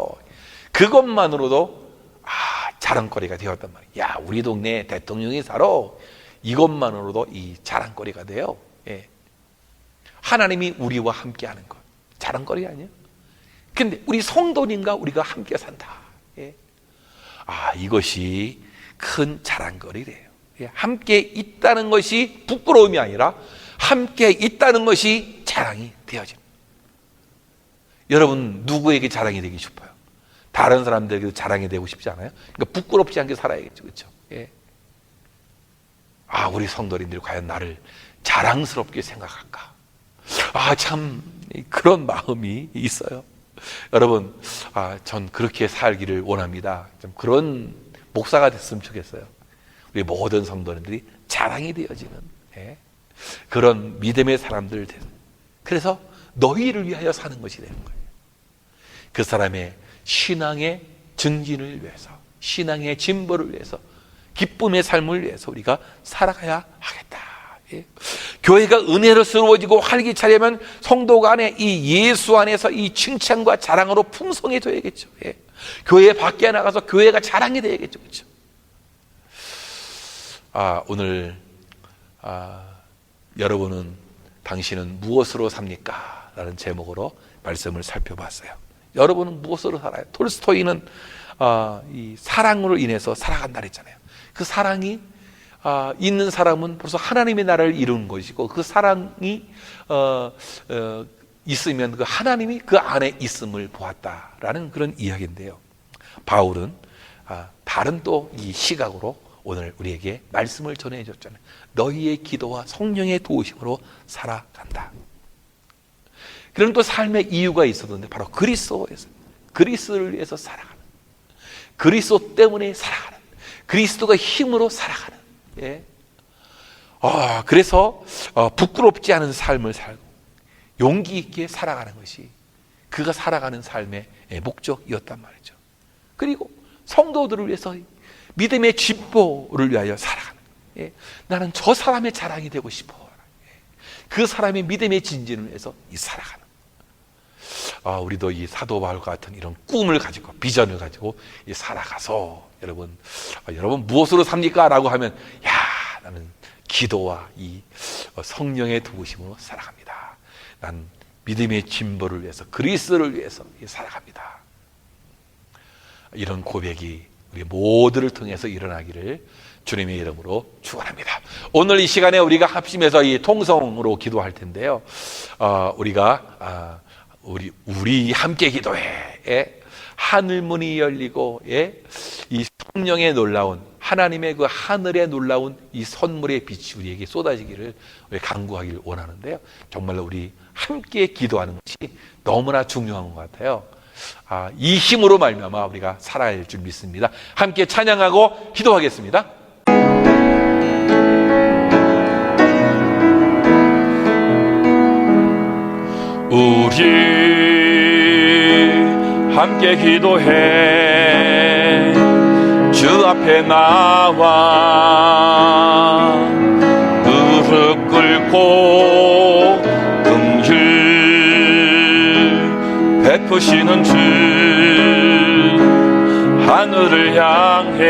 Speaker 2: 그것만으로도 자랑거리가 되었단 말이에요. 야, 우리 동네에 대통령이 살아. 이것만으로도 이 자랑거리가 돼요. 예. 하나님이 우리와 함께 하는 것, 자랑거리 아니에요? 근데 우리 성도님과 우리가 함께 산다. 예. 이것이 큰 자랑거리래요. 예. 함께 있다는 것이 부끄러움이 아니라 함께 있다는 것이 자랑이 되어집니다. 여러분, 누구에게 자랑이 되기 싶어요? 다른 사람들에게도 자랑이 되고 싶지 않아요? 그러니까 부끄럽지 않게 살아야겠죠. 그렇죠? 예. 우리 성도님들이 과연 나를 자랑스럽게 생각할까? 참 그런 마음이 있어요. 여러분, 전 그렇게 살기를 원합니다. 좀 그런 목사가 됐으면 좋겠어요. 우리 모든 성도님들이 자랑이 되어지는 그런 믿음의 사람들. 그래서 너희를 위하여 사는 것이 되는 거예요. 그 사람의 신앙의 증진을 위해서, 신앙의 진보를 위해서, 기쁨의 삶을 위해서 우리가 살아가야 하겠다. 예. 교회가 은혜로스러워지고 활기차려면 성도 간에 이 예수 안에서 이 칭찬과 자랑으로 풍성해져야겠죠. 예. 교회 밖에 나가서 교회가 자랑이 되야겠죠. 그렇죠? 오늘 여러분은 당신은 무엇으로 삽니까? 라는 제목으로 말씀을 살펴봤어요. 여러분은 무엇으로 살아요? 톨스토이는 이 사랑으로 인해서 살아간다 그랬잖아요. 그 사랑이 있는 사람은 벌써 하나님의 나라를 이루는 것이고, 그 사랑이 있으면 그 하나님이 그 안에 있음을 보았다라는 그런 이야기인데요. 바울은 다른 또 이 시각으로 오늘 우리에게 말씀을 전해 줬잖아요. 너희의 기도와 성령의 도우심으로 살아간다. 그런 또 삶의 이유가 있었는데 바로 그리스도에서, 그리스도를 위해서 살아가는, 그리스도 때문에 살아가는, 그리스도가 힘으로 살아가는. 예. 그래서 부끄럽지 않은 삶을 살고 용기 있게 살아가는 것이 그가 살아가는 삶의 목적이었단 말이죠. 그리고 성도들을 위해서 믿음의 진보를 위하여 살아가는. 예. 나는 저 사람의 자랑이 되고 싶어. 그 사람의 믿음의 진진을 위해서 살아가는. 우리도 이 사도 바울과 같은 이런 꿈을 가지고, 비전을 가지고 살아가서 여러분 무엇으로 삽니까? 라고 하면 나는 기도와 이 성령의 도우심으로 살아갑니다. 난 믿음의 진보를 위해서, 그리스도를 위해서 살아갑니다. 이런 고백이 우리 모두를 통해서 일어나기를 주님의 이름으로 축원합니다. 오늘 이 시간에 우리가 합심해서 이 통성으로 기도할 텐데요. 우리가 우리 함께 기도해. 하늘 문이 열리고 이 성령의 놀라운 하나님의 그 하늘의 놀라운 이 선물의 빛이 우리에게 쏟아지기를 간구하기를 원하는데요. 정말로 우리 함께 기도하는 것이 너무나 중요한 것 같아요. 이 힘으로 말미암아 우리가 살아야 할 줄 믿습니다. 함께 찬양하고 기도하겠습니다.
Speaker 3: 우리 함께 기도해 주 앞에 나와 무릎 꿇고 긍휼 베푸시는 주 하늘을 향해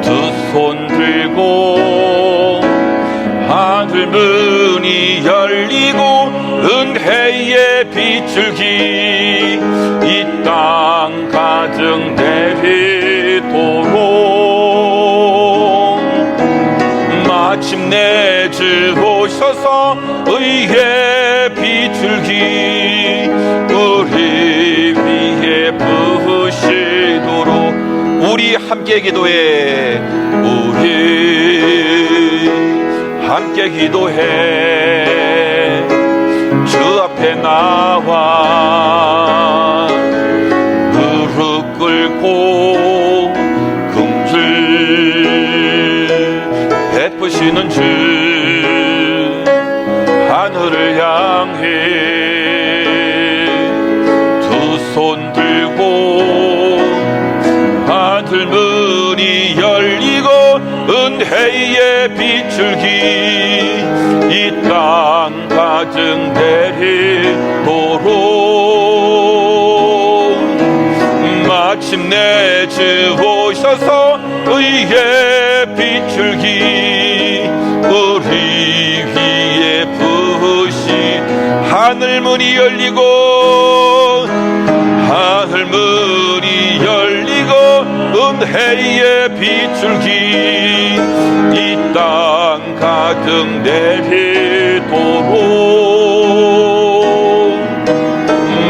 Speaker 3: 두 손 들고 하늘 문이 열리고 은혜의 빗줄기 이 땅 가득 내리도록 마침내 주 오셔서 의의 빗줄기 우리 위에 부으시도록
Speaker 2: 우리 함께 기도해.
Speaker 3: 우리 함께 기도해 주 앞에 나와 무릎 꿇고 긍휼 베푸시는 주 하늘을 향해 두 손 들고 하늘 문이 열리고 은혜의 빗줄기 이 땅 가득 내리도록 마침내 주 오셔서 의의 빗줄기 우리 위에 부으시 하늘 문이 열리고 하늘 문이 열리고 은혜의 빗줄기 이 땅 가득 내리도록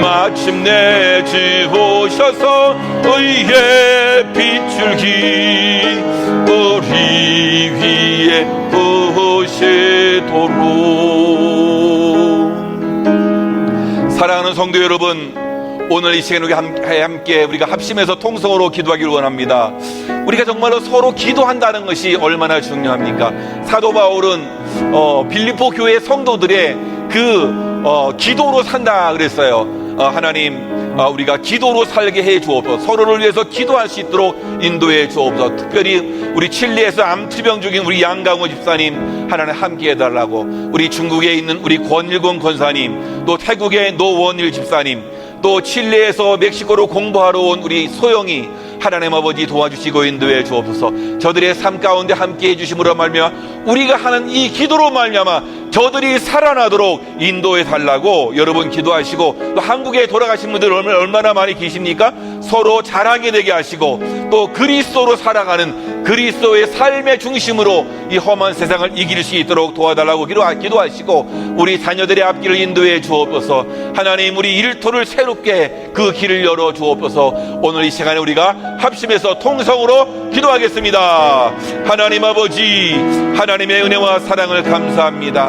Speaker 3: 마침내 주 오셔서 의의 빗줄기 우리 위에 부으시도록.
Speaker 2: 사랑하는 성도 여러분, 오늘 이 시간에 함께 우리가 합심해서 통성으로 기도하기를 원합니다. 우리가 정말로 서로 기도한다는 것이 얼마나 중요합니까? 사도 바울은 빌립보 교회 성도들의 기도로 산다 그랬어요. 하나님, 우리가 기도로 살게 해 주옵소서. 서로를 위해서 기도할 수 있도록 인도해 주옵소서. 특별히 우리 칠리에서 암투병 중인 우리 양강호 집사님 하나님 함께 해달라고, 우리 중국에 있는 우리 권일곤 권사님, 또 태국의 노원일 집사님, 또 칠레에서 멕시코로 공부하러 온 우리 소영이 하나님 아버지 도와주시고 인도해 주옵소서. 저들의 삶 가운데 함께 해주심으로 말미암아 우리가 하는 이 기도로 말미암아 저들이 살아나도록 인도해 달라고 여러분 기도하시고, 또 한국에 돌아가신 분들 얼마나 많이 계십니까? 서로 자랑이 되게 하시고 또 그리스도로 살아가는 그리스도의 삶의 중심으로 이 험한 세상을 이길 수 있도록 도와달라고 기도하시고, 우리 자녀들의 앞길을 인도해 주옵소서. 하나님, 우리 일터를 새롭게 그 길을 열어 주옵소서. 오늘 이 시간에 우리가 합심해서 통성으로 기도하겠습니다. 하나님 아버지, 하나님의 은혜와 사랑을 감사합니다.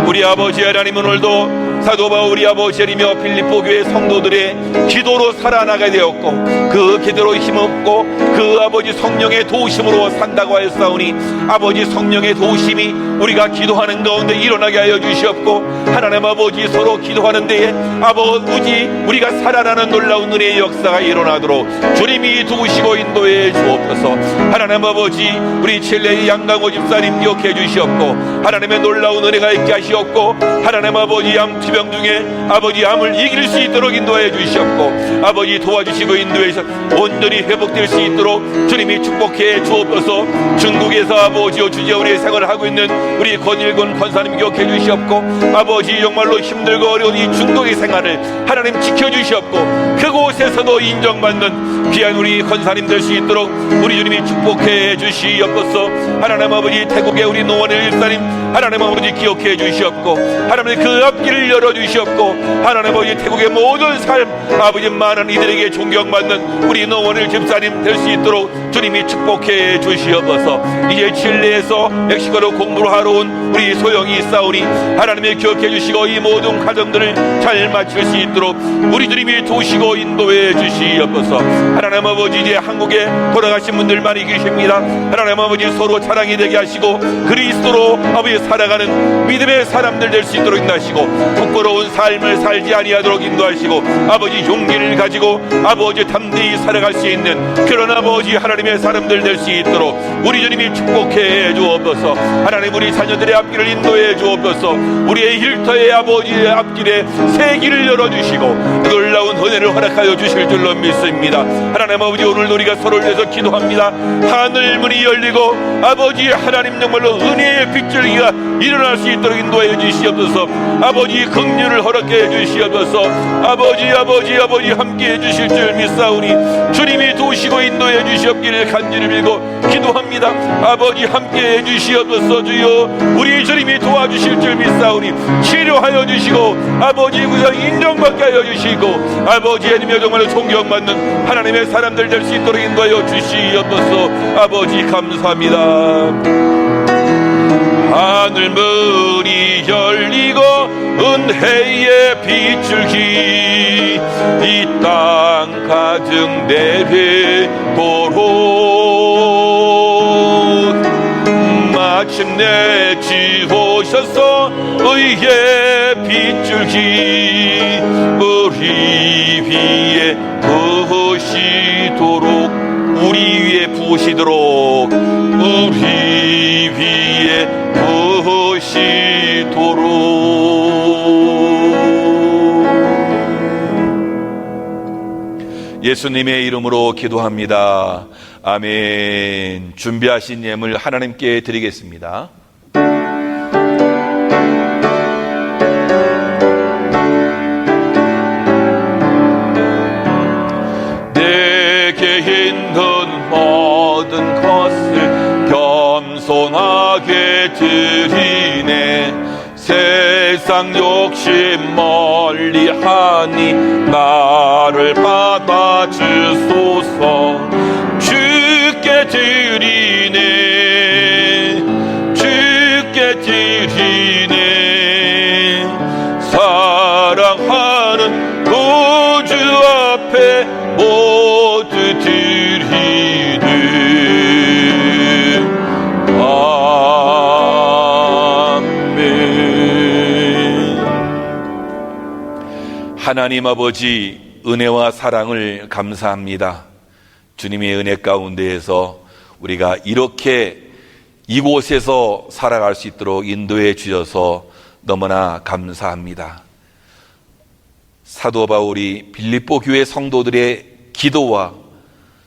Speaker 2: 우리 아버지 하나님, 오늘도 사도 바울 우리 아버지이며 빌립보 교회 성도들의 기도로 살아나게 되었고 그 기도로 힘없고 그 아버지 성령의 도우심으로 산다고 하였사오니, 아버지 성령의 도우심이 우리가 기도하는 가운데 일어나게 하여 주시옵고, 하나님 아버지 서로 기도하는 데에 아버지 우리가 살아나는 놀라운 은혜의 역사가 일어나도록 주님이 도우시고 인도해 주옵소서. 하나님 아버지, 우리 칠레의 양강호 집사님 기억해 주시옵고 하나님의 놀라운 은혜가 있게 하시옵고, 하나님 아버지 암투병 중에 아버지 암을 이길 수 있도록 인도해 주시옵고, 아버지 도와주시고 인도해서 온전히 회복될 수 있도록 주님이 축복해 주옵소서. 중국에서 아버지여 주제 우리의 생활을 하고 있는
Speaker 3: 우리 권일곤 권사님 기억해 주시옵고, 아버지 정말로 힘들고 어려운 이 중독의 생활을 하나님 지켜주시옵고, 그곳에서도 인정받는 귀한 우리 권사님 될 수 있도록 우리 주님이 축복해 주시옵소서. 하나님 아버지, 태국의 우리 노원의 일사님 하나님 아버지 기억해 주시옵고, 하나님 그 앞길을 열어주시옵고, 하나님 아버지 태국의 모든 삶 아버지 많은 이들에게 존경받는 우리 노원의 집사님 될 수 있도록 주님이 축복해 주시옵소서. 이제 칠레에서 멕시코로 공부를 하러 온 우리 소영이 있사오니 하나님이 기억해 주시고, 이 모든 가정들을 잘 마칠 수 있도록 우리 주님이 도우시고 인도해 주시옵소서. 하나님 아버지, 이제 한국에 돌아가신 분들 많이 계십니다. 하나님 아버지, 서로 자랑이 되게 하시고 그리스도로 아버지 살아가는 믿음의 사람들 될 수 있도록 인도하시고, 부끄러운 삶을 살지 아니하도록 인도하시고, 아버지 용기를 가지고 아버지 담대히 살아갈 수 있는 그런 아버지 하나님의 사람들 될 수 있도록 우리 주님이 축복해 주옵소서. 하나님, 우리 자녀들의 앞길을 인도해 주옵소서. 우리의 일터의 아버지의 앞길에 새 길을 열어주시고 놀라운 은혜를 허락하여 주실 줄로 믿습니다. 하나님 아버지, 오늘 우리가 서로를 위해서 기도합니다. 하늘 문이 열리고 아버지 하나님 정말로 은혜의 빗줄기가 일어날 수 있도록 인도해 주시옵소서. 아버지 긍휼을 허락해 주시옵소서. 아버지 함께해 주실 줄 믿사오니 주님이 도우시고 인도해 주시옵기를 간절히 빌고 기도합니다. 아버지 함께해 주시옵소서. 주여, 우리 주님이 도와주실 줄 믿사오니 치료하여 주시고 아버지 구상 인정받게 하여 주시고, 아버지 하나님의 정말로 존경받는 하나님의 사람들 될 수 있도록 인도하여 주시옵소서. 아버지 감사합니다. 하늘 문이 열리고 은혜의 빗줄기 이 땅 가득 내리도록 마침내 지우셔서 의의 빗줄기 우리 위에 부으시도록, 우리 위에 부으시도록, 우리 위에 부으시도록.
Speaker 2: 예수님의 이름으로 기도합니다. 아멘. 준비하신 예물 하나님께 드리겠습니다.
Speaker 3: 내게 있는 모든 것을 겸손하게 드리네. 세상 욕심 멀리하니 나를 받아주소서. 주께 드리네, 주께 드리네. 사랑하는 우주 앞에 모두 드리네.
Speaker 2: 하나님 아버지, 은혜와 사랑을 감사합니다. 주님의 은혜 가운데에서 우리가 이렇게 이곳에서 살아갈 수 있도록 인도해 주셔서 너무나 감사합니다. 사도 바울이 빌립보 교회 성도들의 기도와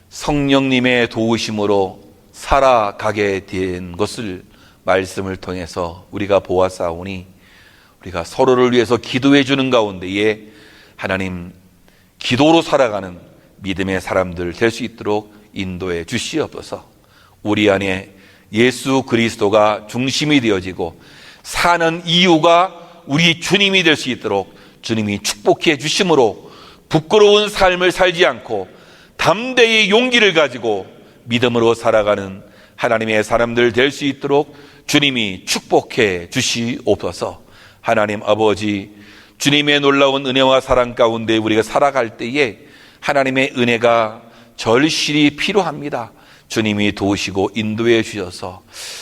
Speaker 2: 성령님의 도우심으로 살아가게 된 것을 말씀을 통해서 우리가 보았사오니, 우리가 서로를 위해서 기도해 주는 가운데에 하나님 기도로 살아가는 믿음의 사람들 될 수 있도록 인도해 주시옵소서. 우리 안에 예수 그리스도가 중심이 되어지고 사는 이유가 우리 주님이 될 수 있도록 주님이 축복해 주심으로 부끄러운 삶을 살지 않고 담대히 용기를 가지고 믿음으로 살아가는 하나님의 사람들 될 수 있도록 주님이 축복해 주시옵소서. 하나님 아버지, 주님의 놀라운 은혜와 사랑 가운데 우리가 살아갈 때에 하나님의 은혜가 절실히 필요합니다. 주님이 도우시고 인도해 주셔서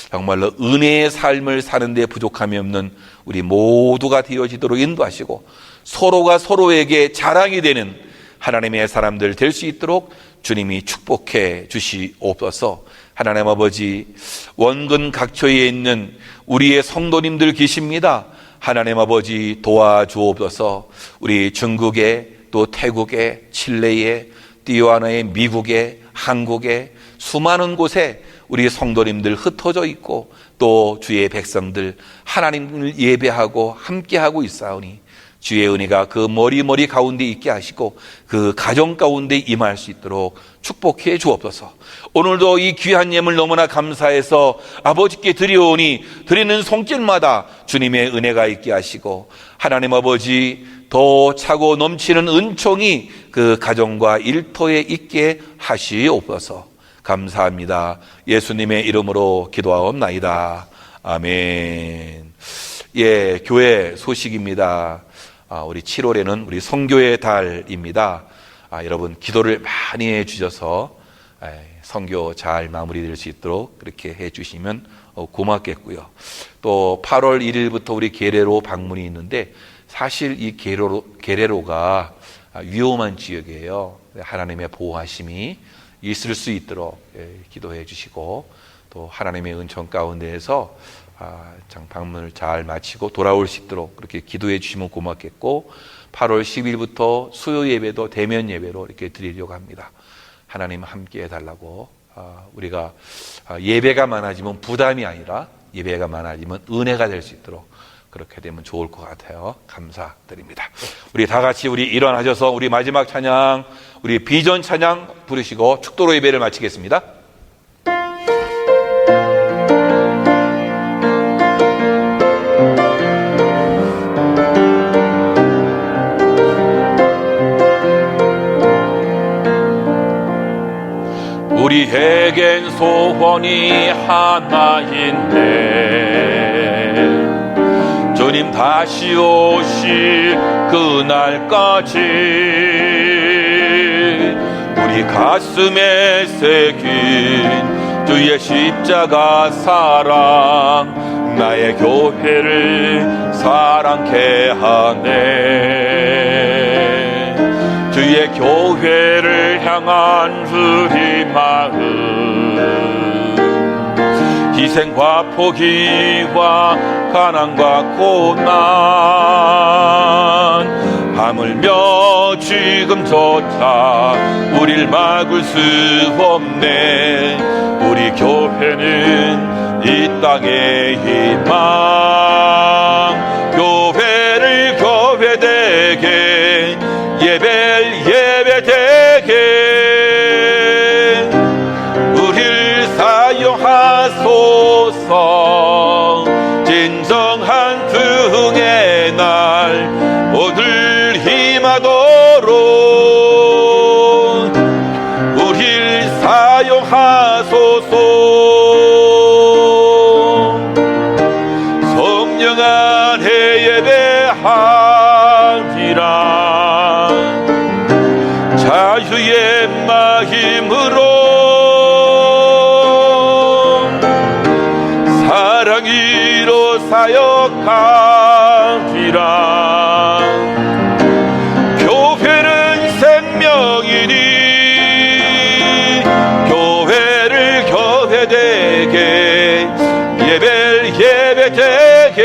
Speaker 2: 정말로 은혜의 삶을 사는 데 부족함이 없는 우리 모두가 되어지도록 인도하시고, 서로가 서로에게 자랑이 되는 하나님의 사람들 될 수 있도록 주님이 축복해 주시옵소서. 하나님 아버지, 원근 각처에 있는 우리의 성도님들 계십니다. 하나님 아버지 도와주옵소서. 우리 중국에, 또 태국에, 칠레에, 띠와나에, 미국에, 한국에 수많은 곳에 우리 성도님들 흩어져 있고 또 주의 백성들 하나님을 예배하고 함께하고 있사오니 주의 은혜가 그 머리 가운데 있게 하시고 그 가정 가운데 임할 수 있도록 축복해 주옵소서. 오늘도 이 귀한 예물 너무나 감사해서 아버지께 드리오니 드리는 손길마다 주님의 은혜가 있게 하시고 하나님 아버지 더 차고 넘치는 은총이 그 가정과 일터에 있게 하시옵소서. 감사합니다. 예수님의 이름으로 기도하옵나이다. 아멘. 예, 교회 소식입니다. 우리 7월에는 우리 성교의 달입니다. 여러분 기도를 많이 해주셔서 성교 잘 마무리될 수 있도록 그렇게 해주시면 고맙겠고요. 또 8월 1일부터 우리 게레로 방문이 있는데 사실 이 게레로가 위험한 지역이에요. 하나님의 보호하심이 있을 수 있도록 기도해 주시고 또 하나님의 은총 가운데에서 방문을 잘 마치고 돌아올 수 있도록 그렇게 기도해 주시면 고맙겠고 8월 10일부터 수요 예배도 대면 예배로 이렇게 드리려고 합니다. 하나님 함께 해달라고 우리가 예배가 많아지면 부담이 아니라 예배가 많아지면 은혜가 될 수 있도록 그렇게 되면 좋을 것 같아요. 감사드립니다. 우리 다 같이 우리 일어나셔서 우리 마지막 찬양 우리 비전 찬양 부르시고 축도로 예배를 마치겠습니다.
Speaker 3: 우리에겐 소원이 하나인데 주님 다시 오실 그날까지 우리 가슴에 새긴 주의 십자가 사랑 나의 교회를 사랑케 하네. 주의 교회를 향한 우리 마음 희생과 포기와 가난과 고난 하물며 지금조차 우릴 막을 수 없네. 우리 교회는 이 땅의 희망 교회를 교회되게 예배를 예배되게 우릴 사용하소서. 진정한 부흥의 날 오늘 힘하도록 우릴 사용하소서. 성령 안에 예배하리라. 자유의 마음으로 사랑으로 사역하리라. 교회는 생명이니 교회를 교회되게 예배를 예배되게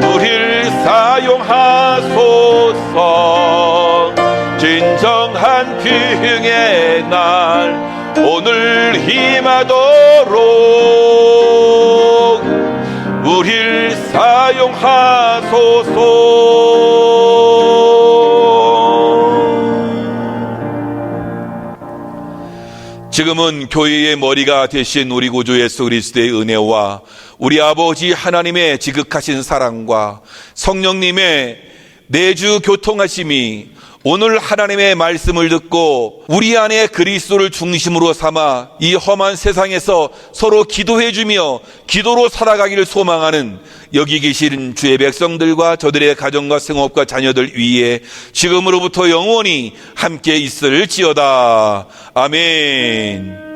Speaker 3: 우릴 사용하소서. 진정한 비흥의 날 오늘 힘하도록 우릴 사용하소서.
Speaker 2: 지금은 교회의 머리가 되신 우리 구주 예수 그리스도의 은혜와 우리 아버지 하나님의 지극하신 사랑과 성령님의 내주 교통하심이 오늘 하나님의 말씀을 듣고 우리 안에 그리스도를 중심으로 삼아 이 험한 세상에서 서로 기도해주며 기도로 살아가기를 소망하는 여기 계신 주의 백성들과 저들의 가정과 생업과 자녀들 위에 지금으로부터 영원히 함께 있을지어다. 아멘.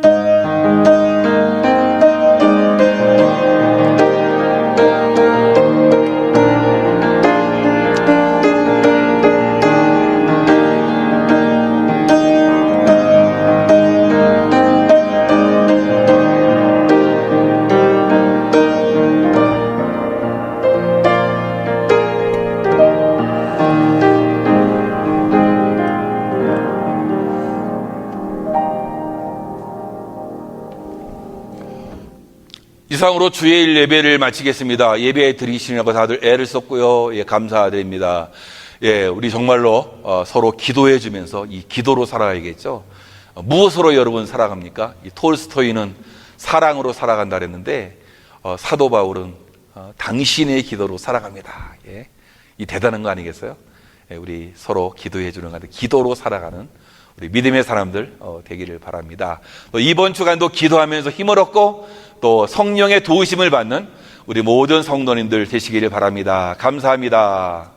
Speaker 2: 이상으로 주일 예배를 마치겠습니다. 예배 드리시느라고 다들 애를 썼고요. 예, 감사드립니다. 예, 우리 정말로 서로 기도해 주면서 이 기도로 살아야겠죠. 무엇으로 여러분 살아갑니까? 이 톨스토이는 사랑으로 살아간다 그랬는데 사도 바울은 당신의 기도로 살아갑니다. 예, 이 대단한 거 아니겠어요? 예, 우리 서로 기도해 주는 것 같은 기도로 살아가는 우리 믿음의 사람들 되기를 바랍니다. 또 이번 주간도 기도하면서 힘을 얻고 또 성령의 도우심을 받는 우리 모든 성도님들 되시기를 바랍니다. 감사합니다.